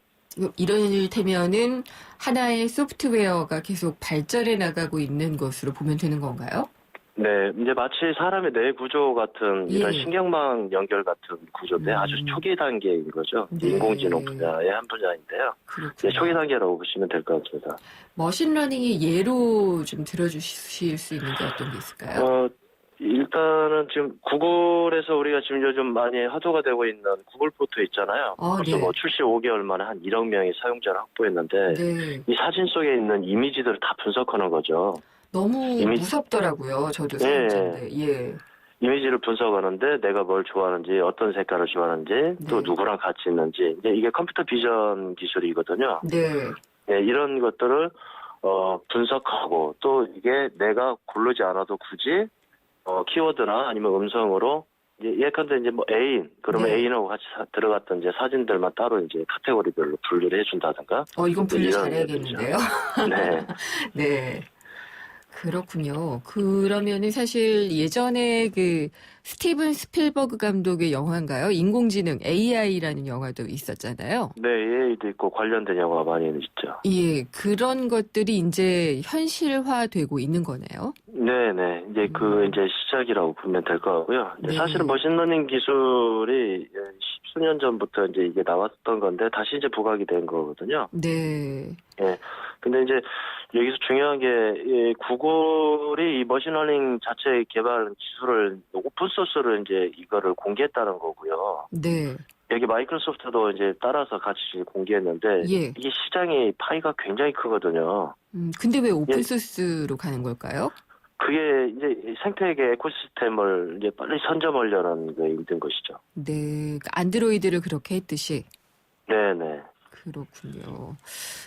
이를테면은 하나의 소프트웨어가 계속 발전해 나가고 있는 것으로 보면 되는 건가요? 네, 이제 마치 사람의 뇌 구조 같은 이런 신경망 연결 같은 구조인데 아주 초기 단계인 거죠. 네. 인공지능 분야의 한 분야인데요. 이제 초기 단계라고 보시면 될 것 같습니다. 머신러닝의 예로 좀 들어주실 수 있는 게 어떤 게 있을까요? 일단은 지금 구글에서 우리가 지금 요즘 많이 화두가 되고 있는 구글 포토 있잖아요. 벌써 뭐 출시 5개월 만에 한 1억 명의 사용자를 확보했는데 이 사진 속에 있는 이미지들을 다 분석하는 거죠. 너무 무섭더라고요. 저도 사용자인데. 예. 이미지를 분석하는데 내가 뭘 좋아하는지 어떤 색깔을 좋아하는지 또 누구랑 같이 있는지 이게 컴퓨터 비전 기술이거든요. 네. 네, 이런 것들을 분석하고 또 이게 내가 고르지 않아도 굳이 키워드나 아니면 음성으로 예컨대 이제 뭐 애인 그러면 애인하고 같이 들어갔던 이제 사진들만 따로 이제 카테고리별로 분류를 해준다든가. 이건 분류 잘해야겠는데요. 네. 네. 그렇군요. 그러면은 사실 예전에 그 스티븐 스필버그 감독의 영화인가요? 인공지능 AI라는 영화도 있었잖아요. 네, AI도 있고 관련된 영화 많이 있죠. 예, 그런 것들이 이제 현실화되고 있는 거네요. 네. 이제 그 이제 시작이라고 보면 될 것 같고요. 사실은 머신러닝 기술이 수년 전부터 이제 이게 나왔던 건데 다시 이제 부각이 된 거거든요. 네. 예. 근데 이제 여기서 중요한 게 구글이 이 머신러닝 자체 개발 기술을 오픈 소스로 이제 이거를 공개했다는 거고요. 네. 여기 마이크로소프트도 이제 따라서 같이 공개했는데 예. 이게 시장의 파이가 굉장히 크거든요. 근데 왜 오픈 소스로 가는 걸까요? 그게 이제 생태계 에코시스템을 이제 빨리 선점하려는 게 힘든 것이죠. 네. 그러니까 안드로이드를 그렇게 했듯이. 네네. 그렇군요.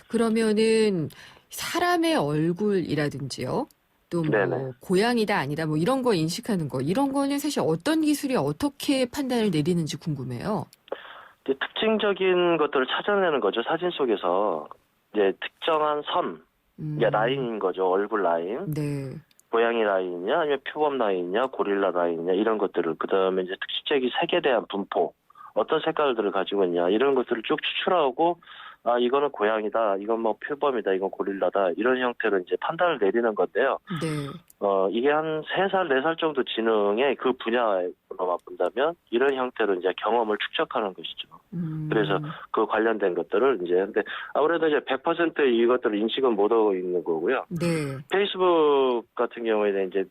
그러면은 사람의 얼굴이라든지요. 또 뭐 네네. 고양이다 아니다 뭐 이런 거 인식하는 거 이런 거는 사실 어떤 기술이 어떻게 판단을 내리는지 궁금해요. 이제 특징적인 것들을 찾아내는 거죠. 사진 속에서 이제 특정한 선, 이게 라인인 거죠. 얼굴 라인. 네. 고양이 라인이냐, 아니면 표범 라인이냐, 고릴라 라인이냐 이런 것들을 그다음에 이제 특징적인 색에 대한 분포, 어떤 색깔들을 가지고 있냐 이런 것들을 쭉 추출하고 아 이거는 고양이다, 이건 뭐 표범이다, 이건 고릴라다 이런 형태로 이제 판단을 내리는 건데요. 네. 이게 한 3살, 4살 정도 지능의 그 분야로만 본다면 이런 형태로 이제 경험을 축적하는 것이죠. 그래서 그 관련된 것들을 이제 근데 아무래도 이제 100% 이것들을 인식은 못 하고 있는 거고요. 네. 페이스북 같은 경우에는 이제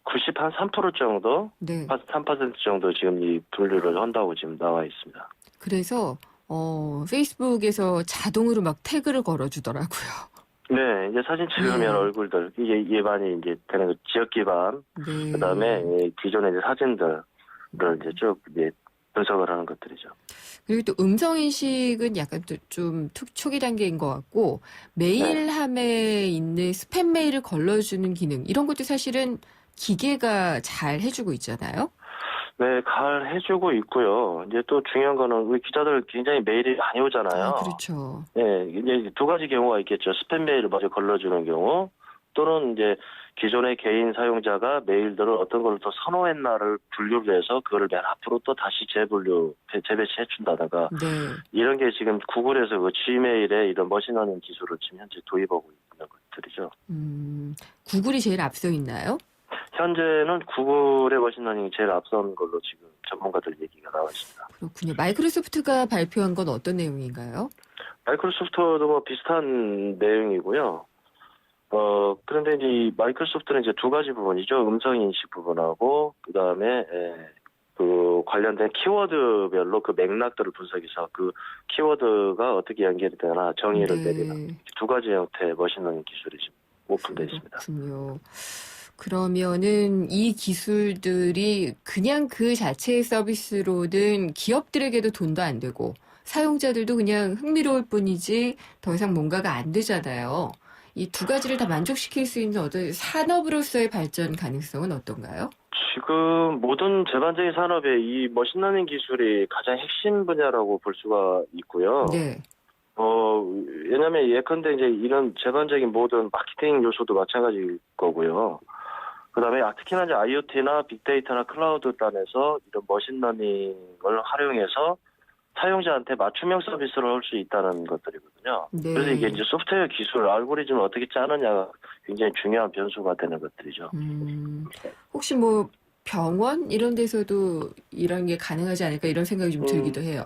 93% 정도, 네. 3% 정도 지금 이 분류를 한다고 지금 나와 있습니다. 그래서 페이스북에서 자동으로 막 태그를 걸어주더라고요. 네, 이제 사진 찍으면 얼굴들 이게 예반이 이제 되는 거, 지역 기반, 네. 그다음에 기존의 이제 사진들을 이제 쭉 이제 분석을 하는 것들이죠. 그리고 또 음성 인식은 약간 또 좀 초기 단계인 것 같고 메일함에 있는 스팸 메일을 걸러주는 기능 이런 것도 사실은 기계가 잘 해주고 있잖아요. 네, 잘 해주고 있고요. 이제 또 중요한 거는 우리 기자들 굉장히 메일이 많이 오잖아요. 아, 그렇죠. 네, 이제 두 가지 경우가 있겠죠. 스팸 메일을 먼저 걸러주는 경우, 또는 이제 기존의 개인 사용자가 메일들을 어떤 걸 더 선호했나를 분류를 해서 그거를 맨 앞으로 또 다시 재배치해 준다다가 네. 이런 게 지금 구글에서 그 G메일에 이런 머신러닝 기술을 지금 현재 도입하고 있는 것들이죠. 구글이 제일 앞서 있나요? 현재는 구글의 머신러닝이 제일 앞선 걸로 지금 전문가들 얘기가 나와 있습니다. 그렇군요. 마이크로소프트가 발표한 건 어떤 내용인가요? 마이크로소프트도 뭐 비슷한 내용이고요. 그런데 이제 이 마이크로소프트는 이제 두 가지 부분이죠. 음성 인식 부분하고, 그 다음에, 그 관련된 키워드별로 그 맥락들을 분석해서 그 키워드가 어떻게 연결이 되나 정의를 내리는 두 가지 형태의 머신러닝 기술이 지금 오픈되어 있습니다. 그렇군요. 그러면은 이 기술들이 그냥 그 자체의 서비스로는 기업들에게도 돈도 안 되고 사용자들도 그냥 흥미로울 뿐이지 더 이상 뭔가가 안 되잖아요. 이 두 가지를 다 만족시킬 수 있는 어떤 산업으로서의 발전 가능성은 어떤가요? 지금 모든 전반적인 산업에 이 머신러닝 기술이 가장 핵심 분야라고 볼 수가 있고요. 네. 왜냐면 예컨대 이제 이런 전반적인 모든 마케팅 요소도 마찬가지일 거고요. 그 다음에 특히나 이제 IoT나 빅데이터나 클라우드 단에서 이런 머신러닝을 활용해서 사용자한테 맞춤형 서비스를 할 수 있다는 것들이거든요. 네. 그래서 이게 이제 소프트웨어 기술, 알고리즘을 어떻게 짜느냐가 굉장히 중요한 변수가 되는 것들이죠. 혹시 뭐 병원 이런 데서도 이런 게 가능하지 않을까 이런 생각이 좀 들기도 해요.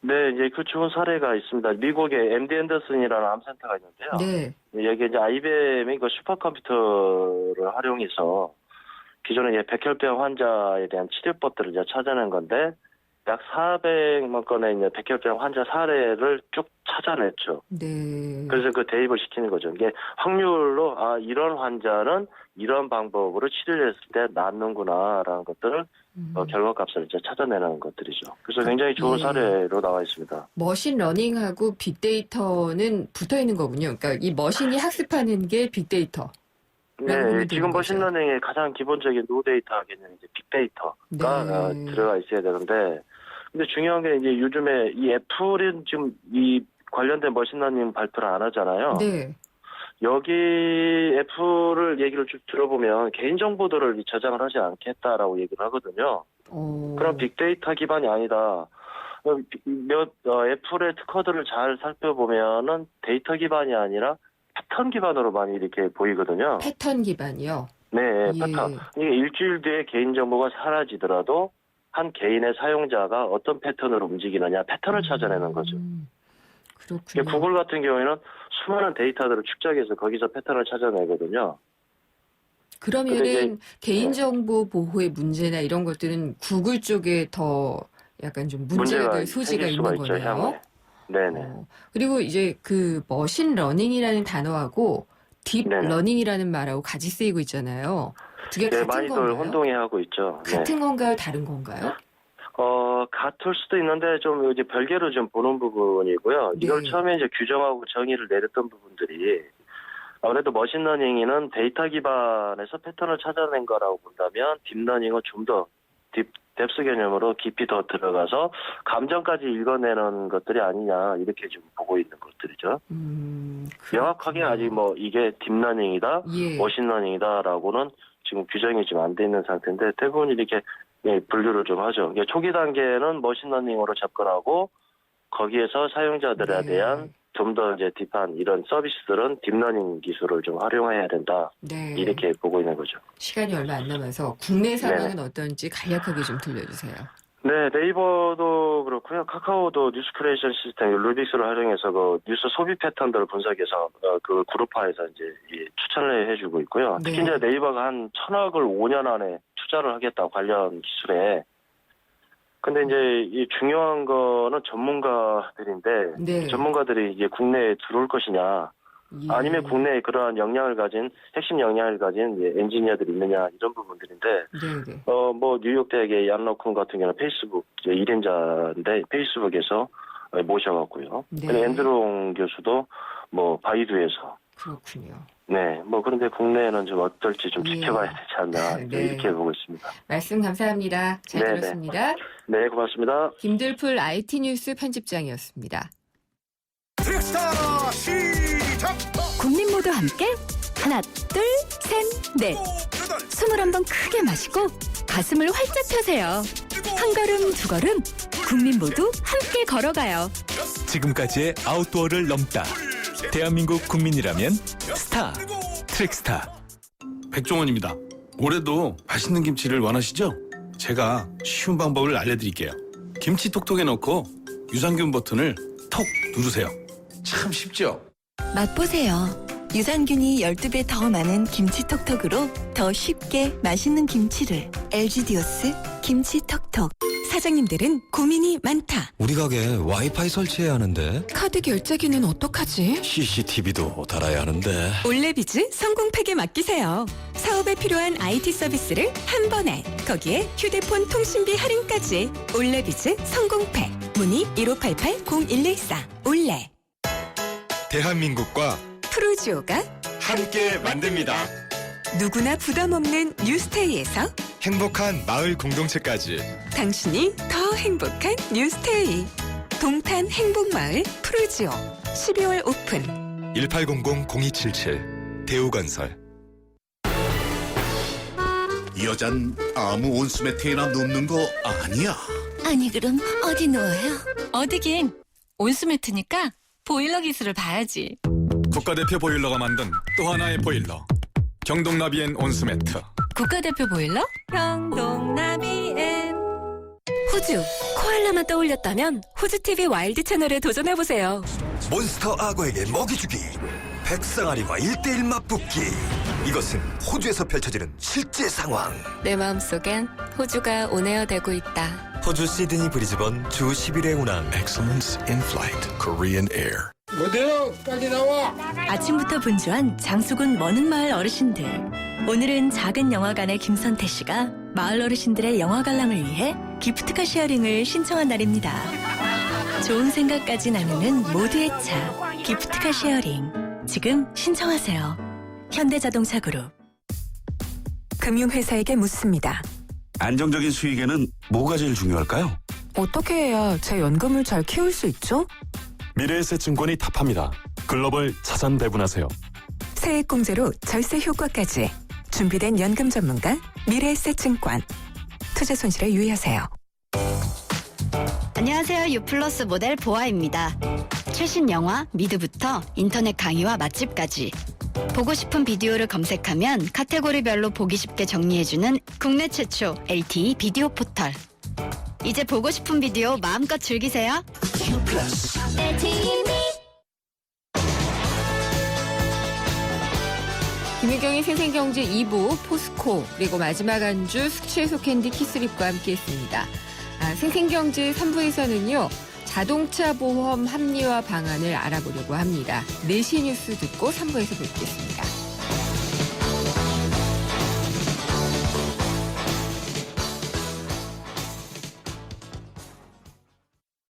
네, 이제 그 좋은 사례가 있습니다. 미국의 MD 앤더슨이라는 암센터가 있는데요. 네. 여기 이제 IBM의 그 슈퍼컴퓨터를 활용해서 기존의 백혈병 환자에 대한 치료법들을 이제 찾아낸 건데 약 400만 건의 이제 백혈병 환자 사례를 쭉 찾아냈죠. 네. 그래서 그 대입을 시키는 거죠. 이게 확률로 이런 환자는 이런 방법으로 치료를 했을 때 낫는구나라는 것들을 결과값을 이제 찾아내는 것들이죠. 그래서 굉장히 좋은 사례로 나와 있습니다. 머신 러닝하고 빅데이터는 붙어 있는 거군요. 그러니까 이 머신이 학습하는 게 빅데이터. 네, 지금 머신러닝의 가장 기본적인 노데이터 개념이 이제 빅데이터가 들어가 있어야 되는데, 근데 중요한 게 이제 요즘에 이 애플은 지금 이 관련된 머신러닝 발표를 안 하잖아요. 네. 여기 애플을 얘기를 쭉 들어보면 개인정보들을 저장을 하지 않겠다라고 얘기를 하거든요. 그럼 빅데이터 기반이 아니다. 애플의 특허들을 잘 살펴보면은 데이터 기반이 아니라 패턴 기반으로 많이 이렇게 보이거든요. 패턴 기반이요? 네, 패턴. 이게 일주일 뒤에 개인정보가 사라지더라도 한 개인의 사용자가 어떤 패턴으로 움직이느냐 패턴을 찾아내는 거죠. 그렇군요. 구글 같은 경우에는 수많은 데이터들을 축적해서 거기서 패턴을 찾아내거든요. 근데 그러면은 이제- 개인정보 보호의 문제나 이런 것들은 구글 쪽에 더 약간 좀 문제가 될 소지가 생길 수가 있는 있죠, 거네요. 향후에. 네네. 그리고 이제 그 머신 러닝이라는 단어하고 딥 네네. 러닝이라는 말하고 같이 쓰이고 있잖아요. 두 개 네, 같은 많이들 건가요? 혼동해하고 있죠. 네. 같은 건가요? 다른 건가요? 같을 수도 있는데 좀 이제 별개로 좀 보는 부분이고요. 이걸 네. 처음에 이제 규정하고 정의를 내렸던 부분들이 아무래도 머신러닝은 데이터 기반에서 패턴을 찾아낸 거라고 본다면 딥러닝은 좀 더 뎁스 개념으로 깊이 더 들어가서 감정까지 읽어내는 것들이 아니냐 이렇게 좀 보고 있는 것들이죠. 명확하게 아직 뭐 이게 딥러닝이다, 예. 머신러닝이다라고는 지금 규정이 지금 안 돼 있는 상태인데 대부분 이렇게 분류를 좀 하죠. 이게 초기 단계는 머신러닝으로 접근하고 거기에서 사용자들에 네. 대한 좀 더 이제 딥한 이런 서비스들은 딥러닝 기술을 좀 활용해야 된다. 네. 이렇게 보고 있는 거죠. 시간이 얼마 안 남아서 국내 상황은 어떤지 간략하게 좀 들려주세요. 네, 네이버도 그렇고요. 카카오도 뉴스 크리에이션 시스템 루빅스를 활용해서 그 뉴스 소비 패턴들을 분석해서 그 그룹화해서 이제 추천을 해주고 있고요. 특히 네. 이제 네이버가 한 1,000억을 5년 안에 투자를 하겠다 관련 기술에. 근데 이제 이 중요한 거는 전문가들인데 네. 전문가들이 이제 국내에 들어올 것이냐. 예. 아니면 국내에 그러한 역량을 가진 핵심 역량을 가진 엔지니어들이 있느냐 이런 부분들인데 네. 뭐 뉴욕 대학의 얀 러쿤 같은 경우는 페이스북 1인자인데 페이스북에서 모셔왔고요. 네. 그리고 앤드롱 교수도 뭐 바이두에서 그렇군요. 네, 뭐 그런데 국내에는 좀 어떨지 좀 예. 지켜봐야 되지 않나 네. 이렇게 보고 있습니다. 말씀 감사합니다. 잘 네네. 들었습니다. 네, 고맙습니다. 김들풀 IT 뉴스 편집장이었습니다. 국민 모두 함께 하나, 둘, 셋, 넷. 숨을 한번 크게 마시고 가슴을 활짝 펴세요. 한 걸음, 두 걸음, 국민 모두 함께 걸어가요. 지금까지의 아웃도어를 넘다. 대한민국 국민이라면 스타, 트랙스타. 백종원입니다. 올해도 맛있는 김치를 원하시죠? 제가 쉬운 방법을 알려드릴게요. 김치 톡톡에 넣고 유산균 버튼을 톡 누르세요. 참 쉽죠? 맛보세요. 유산균이 12배 더 많은 김치톡톡으로 더 쉽게 맛있는 김치를. LG디오스 김치톡톡. 사장님들은 고민이 많다. 우리 가게 와이파이 설치해야 하는데 카드 결제기는 어떡하지? CCTV도 달아야 하는데 올레비즈 성공팩에 맡기세요. 사업에 필요한 IT 서비스를 한 번에. 거기에 휴대폰 통신비 할인까지. 올레비즈 성공팩. 문의 1588-0114. 올레. 대한민국과 프로지오가 함께 만듭니다. 누구나 부담 없는 뉴스테이에서 행복한 마을 공동체까지. 당신이 더 행복한 뉴스테이. 동탄 행복마을 프로지오 12월 오픈. 1800-0277 대우건설. 이 여잔 아무 온수매트에나 눕는 거 아니야. 아니 그럼 어디 누워요? 어디긴 온수매트니까 보일러 기술을 봐야지. 국가대표 보일러가 만든 또 하나의 보일러. 경동나비엔 온수매트. 국가대표 보일러? 경동나비엔 호주, 코알라만 떠올렸다면 호주TV 와일드 채널에 도전해보세요. 몬스터 악어에게 먹이 주기. 백상아리와 1대1 맞붙기. 이것은 호주에서 펼쳐지는 실제 상황. 내 마음속엔 호주가 온에어되고 있다. 호주 시드니 브리즈번 주 10일의 운항. Excellence in Flight Korean Air. 뭐대요? 빨리 나와. 아침부터 분주한 장수군 머는마을 어르신들. 오늘은 작은 영화관의 김선태 씨가 마을 어르신들의 영화 관람을 위해 기프트카 쉐어링을 신청한 날입니다. 좋은 생각까지 나누는 모두의 차. 기프트카 쉐어링. 지금 신청하세요. 현대자동차 그룹. 금융회사에게 묻습니다. 안정적인 수익에는 뭐가 제일 중요할까요? 어떻게 해야 제 연금을 잘 키울 수 있죠? 미래에셋증권이 답합니다. 글로벌 자산 배분하세요. 세액공제로 절세 효과까지 준비된 연금 전문가 미래에셋증권. 투자 손실에 유의하세요. 안녕하세요. 유플러스 모델 보아입니다. 최신 영화 미드부터 인터넷 강의와 맛집까지 보고 싶은 비디오를 검색하면 카테고리별로 보기 쉽게 정리해주는 국내 최초 LTE 비디오 포털. 이제 보고 싶은 비디오 마음껏 즐기세요. 김윤경의 생생경제 2부 포스코 그리고 마지막 안주 숙취해소 캔디 키스립과 함께했습니다. 생생경제 3부에서는요. 자동차 보험 합리화 방안을 알아보려고 합니다. 4시 뉴스 듣고 3부에서 뵙겠습니다.